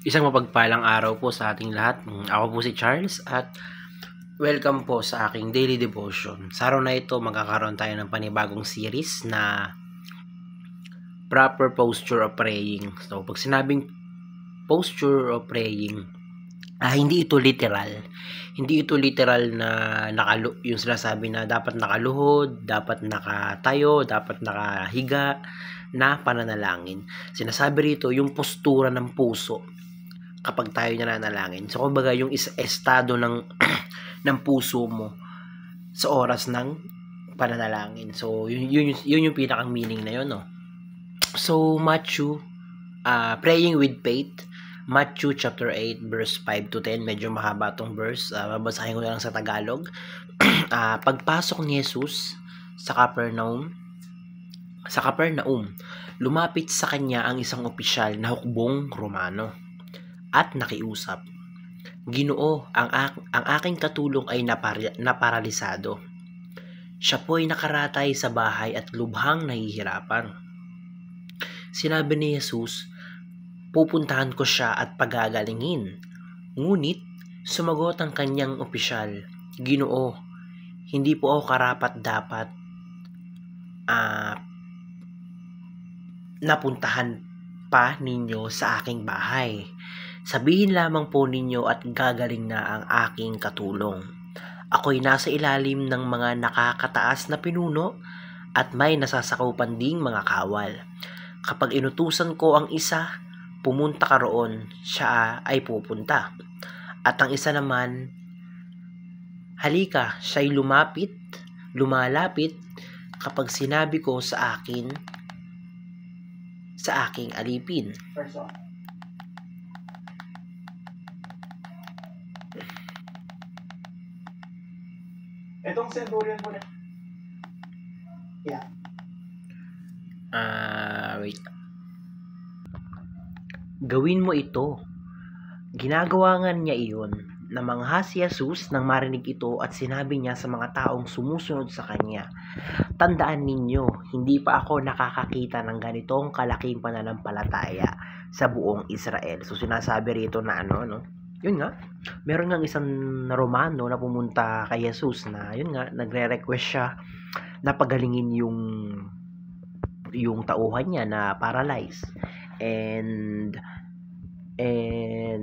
Isang mapagpalang araw po sa ating lahat. Ako po si Charles at welcome po sa aking daily devotion. Sa araw na ito, magkakaroon tayo ng panibagong series na proper posture of praying. So, pag sinabing posture of praying, hindi ito literal. Hindi ito literal na yung sinasabi na dapat nakaluhod, dapat nakatayo, dapat nakahiga na pananalangin. Sinasabi rito yung postura ng puso kapag tayo nananalangin. So, kumbaga, yung estado ng ng puso mo sa oras ng pananalangin. So, yun yung pinakang meaning na yun, no? So, praying with faith, Matthew chapter 8, verse 5 to 10. Medyo mahaba tong verse. Babasahin ko na lang sa Tagalog. Pagpasok ni Jesus sa Capernaum, lumapit sa kanya ang isang opisyal na hukbong Romano at nakiusap, "Ginoo, ang aking katulong ay naparalisado. Siya po'y nakaratay sa bahay at lubhang nahihirapan." Sinabi ni Jesus, "Pupuntahan ko siya at pagagalingin." Ngunit sumagot ang kanyang opisyal, "Ginoo, hindi po ako karapat-dapat napuntahan pa ninyo sa aking bahay. Sabihin lamang po ninyo at gagaling na ang aking katulong. Ako'y nasa ilalim ng mga nakakataas na pinuno at may nasasakupan ding mga kawal. Kapag inutusan ko ang isa, pumunta ka roon, siya ay pupunta. At ang isa naman, halika, siya'y lumalapit kapag sinabi ko sa aking alipin." Itong centurion po na. Yeah. Wait. "Gawin mo ito." Ginagawa nga niya iyon. Namangha si Jesus nang marinig ito at sinabi niya sa mga taong sumusunod sa kanya, "Tandaan ninyo, hindi pa ako nakakakita ng ganitong kalaking pananampalataya sa buong Israel." So sinasabi rito na yun nga, meron nga isang Romano na pumunta kay Jesus na yun nga, nagre-request siya na pagalingin yung tauhan niya na paralyzed. And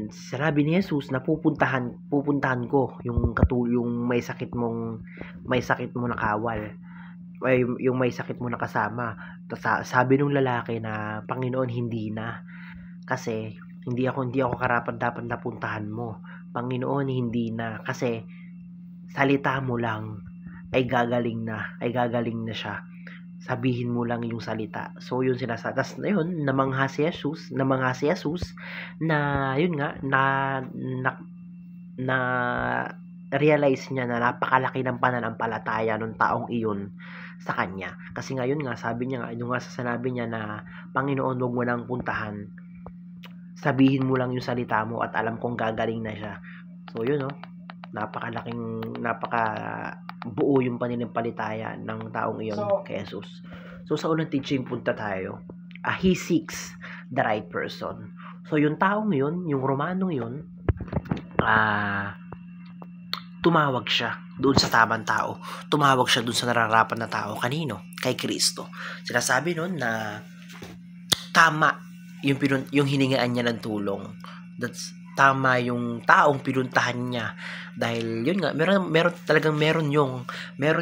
sinabi ni Jesus na pupuntahan ko yung may sakit mo na kawal, yung may sakit mo na kasama. Sabi nung lalaki na, "Panginoon, hindi na, kasi hindi ako karapat-dapat napuntahan mo. Panginoon, hindi na, kasi salita mo lang ay gagaling na siya. Sabihin mo lang yung salita." So yun sinasabi. Tas na yun, namangha si Jesus na yun nga, na realize niya na napakalaki ng pananampalataya ng taong iyon sa kanya. Kasi nga yun nga, sabi niya nga, yung nga sa sinabi niya na, "Panginoon, huwag mo nang puntahan. Sabihin mo lang yung salita mo at alam kong gagaling na siya." So yun, napakabuo yung pananampalataya ng taong iyon kay Jesus. So sa unang teaching, punta tayo. He seeks the right person. So yung taong yun, yung Romanong yun, tumawag siya doon sa tamang tao. Tumawag siya doon sa nararapat na tao. Kanino? Kay Kristo. Sinasabi nun na tama yung hiningaan niya ng tulong. That's tama yung taong pinuntahan niya, dahil yun nga, meron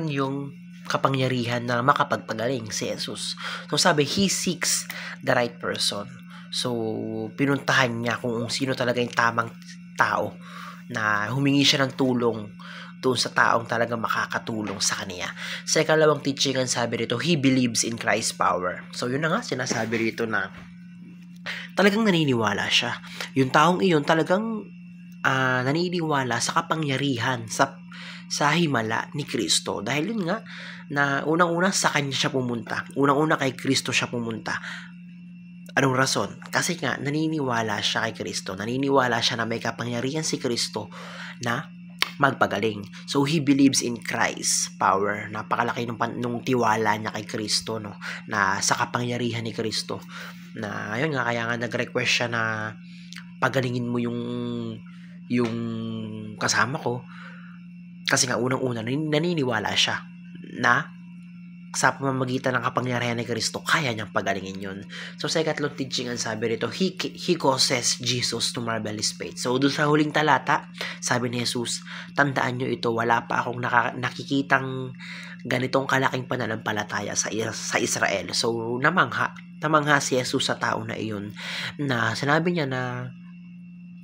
yung kapangyarihan na makapagpagaling si Jesus. So sabi, he seeks the right person. So pinuntahan niya kung sino talaga yung tamang tao na humingi siya ng tulong doon sa taong talagang makakatulong sa kanya. Sa ikalawang teaching, sabi rito, he believes in Christ's power. So yun na nga, sinasabi rito na talagang naniniwala siya. Yung taong iyon talagang naniniwala sa kapangyarihan, sa himala ni Kristo. Dahil yun nga, na unang-una sa kanya siya pumunta. Unang-una kay Kristo siya pumunta. Anong rason? Kasi nga, naniniwala siya kay Kristo. Naniniwala siya na may kapangyarihan si Kristo na magpagaling. So he believes in Christ's power. Napakalaki nung tiwala niya kay Kristo, na sa kapangyarihan ni Kristo. Na ayun nga, kaya nga nag-request siya na pagalingin mo yung kasama ko. Kasi nga unang-una naniniwala siya na sa pamamagitan ng kapangyarihan ni Kristo, kaya niyang pagalingin yun. So, sa ikatlong teaching, ang sabi rito, He causes Jesus to marvel His faith. So, doon sa huling talata, sabi ni Jesus, tandaan nyo ito, wala pa akong nakikitang ganitong kalaking pananampalataya sa Israel. So, namangha si Jesus sa tao na iyon, na sinabi niya na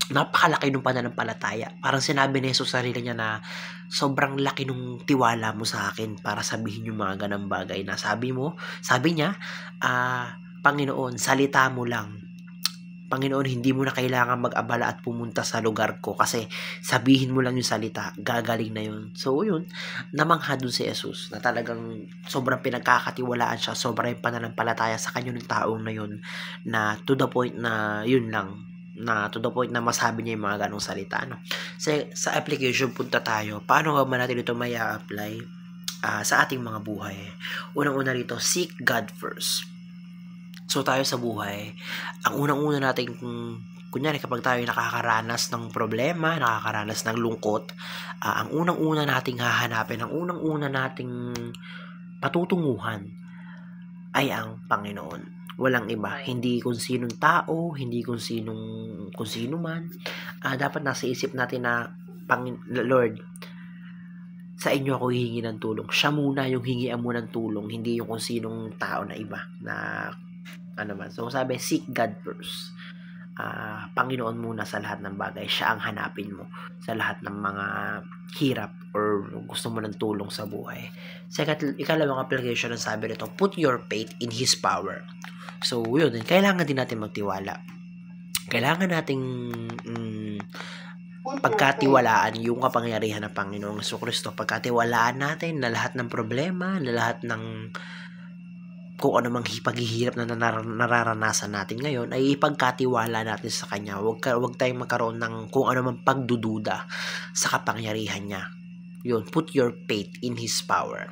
napakalaki ng pananampalataya. Parang sinabi ni Jesus sa sarili niya na sobrang laki nung tiwala mo sa akin para sabihin yung mga ganang bagay na sabi niya, Panginoon, salita mo lang. Panginoon, hindi mo na kailangan mag-abala at pumunta sa lugar ko kasi sabihin mo lang yung salita, gagaling na yun. So, yun, namangha dun si Jesus na talagang sobrang pinagkakatiwalaan siya, sobrang pananampalataya sa kanya ng taong na yun, na to the point na yun lang, na to the point na masabi niya yung mga ganong salita, no? Sa application, punta tayo. Paano ba natin ito may apply sa ating mga buhay? Unang-una rito, seek God first. So, tayo sa buhay, ang unang-una natin, kunyari kapag tayo nakakaranas ng problema, nakakaranas ng lungkot, ang unang-una nating hahanapin, ang unang-una nating patutunguhan ay ang Panginoon. Walang iba, hindi kung sinong tao, hindi kung sino man. Dapat nasa isip natin na, Lord, sa inyo ako hihingi ng tulong. Siya muna yung hingian mo ng tulong, hindi yung kung sinong tao na iba na ano man. So sabi, seek God first. Panginoon muna sa lahat ng bagay. Siya ang hanapin mo sa lahat ng mga hirap or gusto mo ng tulong sa buhay. Ikalawang application ng sabi nito, put your faith in His power. So, yun, kailangan din natin magtiwala. Kailangan nating pagkatiwalaan yung kapangyarihan ng Panginoong Jesucristo. Pagkatiwalaan natin na lahat ng problema, na lahat ng kung ano mang paghihirap na nararanasan natin ngayon, ay ipagkatiwala natin sa Kanya. Huwag tayong magkaroon ng kung ano mang pagdududa sa kapangyarihan niya. Yun, put your faith in His power.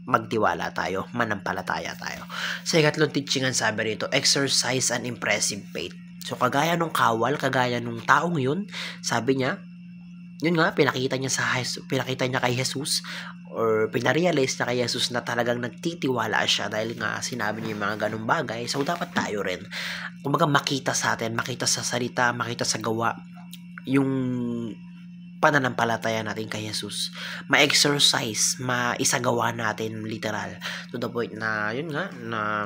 Magtiwala tayo, manampalataya tayo. Sa ikatlong teaching, ang sabi rito, exercise an impressive faith. So, kagaya nung kawal, kagaya nung taong yun, sabi niya, yun nga, pinakita niya kay Jesus, or pinarealize na kay Jesus na talagang nagtitiwala siya dahil nga sinabi niya yung mga ganung bagay. So, dapat tayo rin, kumbaga makita sa atin, makita sa salita, makita sa gawa, yung pananampalataya natin kay Jesus, ma-exercise, maisagawa natin literal to the point na yun nga, na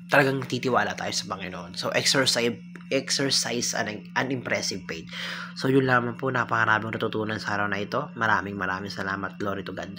talagang titiwala tayo sa Panginoon. So exercise an impressive faith. So yun lamang po, napakaraming natutunan sa araw na ito. Maraming salamat. Glory to God.